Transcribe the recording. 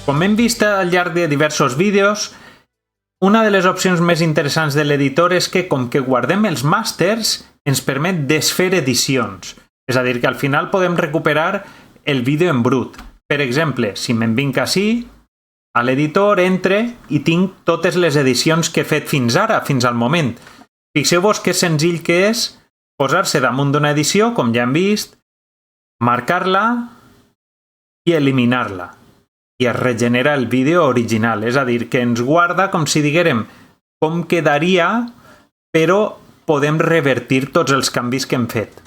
Com hem vist al llarg de diversos vídeos, una de les opcions més interessants de l'editor és que, com que guardem els màsters, ens permet desfer edicions. És a dir, que al final podem recuperar el vídeo en brut. Per exemple, si me'n vinc ací, a l'editor entre i tinc totes les edicions que he fet fins ara, fins al moment. Fixeu-vos que senzill que és posar-se damunt d'una edició, com ja hem vist, marcar-la i eliminar-la. I es regenera el vídeo original. És a dir, que ens guarda com si diguérem com quedaria, però podem revertir tots els canvis que hem fet.